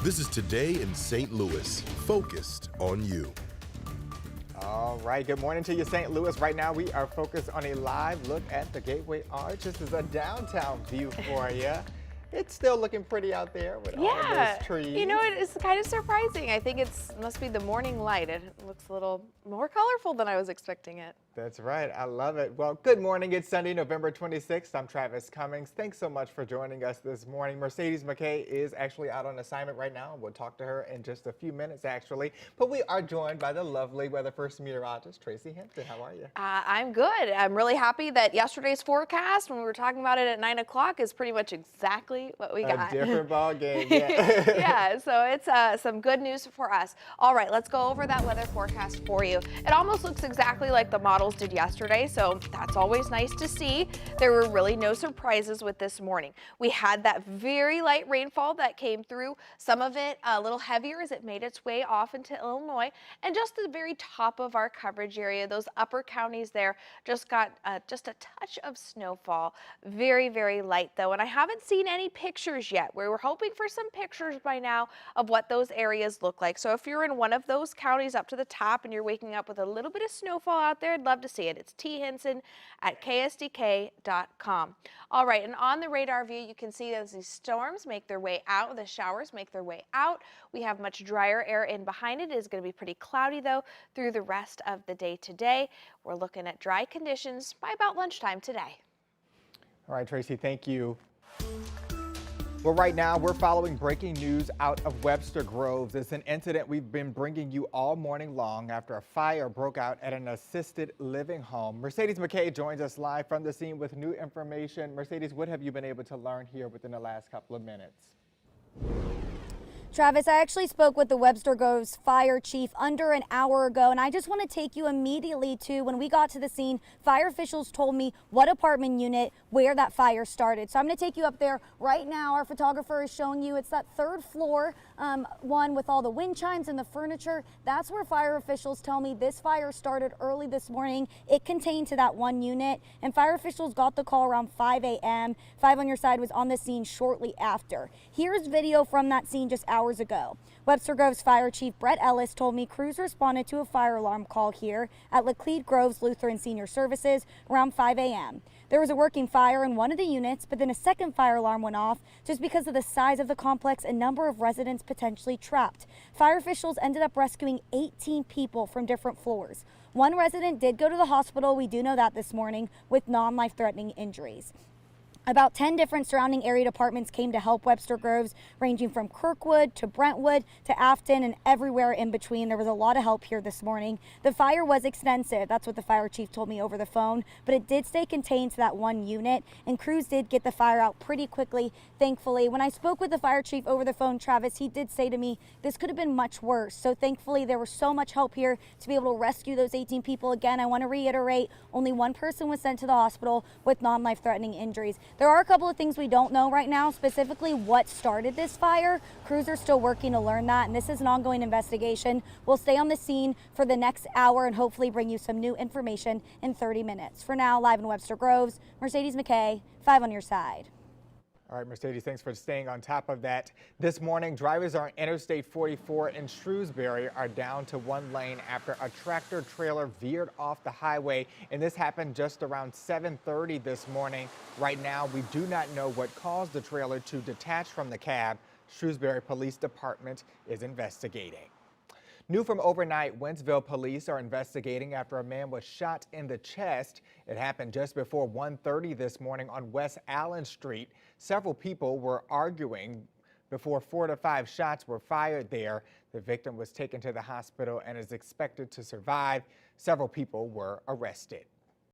This is Today in St. Louis, focused on you. All right, good morning to you, St. Louis. Right now, we are focused on a live look at the Gateway Arch. This is a downtown view for you. It's still looking pretty out there with all of those trees. You know, it is kind of surprising. I think it must be the morning light. It looks a little more colorful than I was expecting it. That's right. I love it. Well, good morning. It's Sunday, November 26th. I'm Travis Cummings. Thanks so much for joining us this morning. Mercedes McKay is actually out on assignment right now. We'll talk to her in just a few minutes, actually. But we are joined by the lovely Weather First meteorologist, Tracy Henson. How are you? I'm good. I'm really happy that yesterday's forecast, when we were talking about it at 9 o'clock, is pretty much exactly what we got. A different ball game, yeah. Yeah, so it's some good news for us. All right, let's go over that weather forecast for you. It almost looks exactly like the models did yesterday, so that's always nice to see. There were really no surprises with this morning. We had that very light rainfall that came through, some of it a little heavier as it made its way off into Illinois, and just the very top of our coverage area, those upper counties there, just got just a touch of snowfall. Very, very light though, and I haven't seen any pictures yet. We were hoping for some pictures by now of what those areas look like. So if you're in one of those counties up to the top and you're waking up with a little bit of snowfall out there, I'd love to see it. It's thenson@ksdk.com. All right, and on the radar view, you can see as these storms make their way out, the showers make their way out. We have much drier air in behind it. It is going to be pretty cloudy though through the rest of the day today. We're looking at dry conditions by about lunchtime today. All right, Tracy, thank you. Well, right now we're following breaking news out of Webster Groves. It's an incident we've been bringing you all morning long after a fire broke out at an assisted living home. Mercedes McKay joins us live from the scene with new information. Mercedes, what have you been able to learn here within the last couple of minutes? Travis, I actually spoke with the Webster Groves fire chief under an hour ago, and I just want to take you immediately to when we got to the scene. Fire officials told me what apartment unit, where that fire started. So I'm going to take you up there right now. Our photographer is showing you it's that third floor one with all the wind chimes and the furniture. That's where fire officials tell me this fire started early this morning. It contained to that one unit, and fire officials got the call around 5 a.m. 5 on your side was on the scene shortly after. Here's video from that scene just hours ago. Webster Groves Fire Chief Brett Ellis told me crews responded to a fire alarm call here at Laclede Groves Lutheran Senior Services around 5 a.m. There was a working fire in one of the units, but then a second fire alarm went off just because of the size of the complex and number of residents potentially trapped. Fire officials ended up rescuing 18 people from different floors. One resident did go to the hospital, we do know that this morning, with non-life-threatening injuries. About 10 different surrounding area departments came to help Webster Groves, ranging from Kirkwood to Brentwood to Afton and everywhere in between. There was a lot of help here this morning. The fire was extensive, that's what the fire chief told me over the phone, but it did stay contained to that one unit, and crews did get the fire out pretty quickly, thankfully. When I spoke with the fire chief over the phone, Travis, he did say to me, this could have been much worse. So thankfully, there was so much help here to be able to rescue those 18 people. Again, I want to reiterate, only one person was sent to the hospital with non-life-threatening injuries. There are a couple of things we don't know right now, specifically what started this fire. Crews are still working to learn that, and this is an ongoing investigation. We'll stay on the scene for the next hour and hopefully bring you some new information in 30 minutes. For now, live in Webster Groves, Mercedes McKay, 5 on your side. All right, Mercedes, thanks for staying on top of that. This morning, drivers on Interstate 44 in Shrewsbury are down to one lane after a tractor trailer veered off the highway, and this happened just around 7:30 this morning. Right now, we do not know what caused the trailer to detach from the cab. Shrewsbury Police Department is investigating. New from overnight, Wentzville police are investigating after a man was shot in the chest. It happened just before 1:30 this morning on West Allen Street. Several people were arguing before 4 to 5 shots were fired there. The victim was taken to the hospital and is expected to survive. Several people were arrested.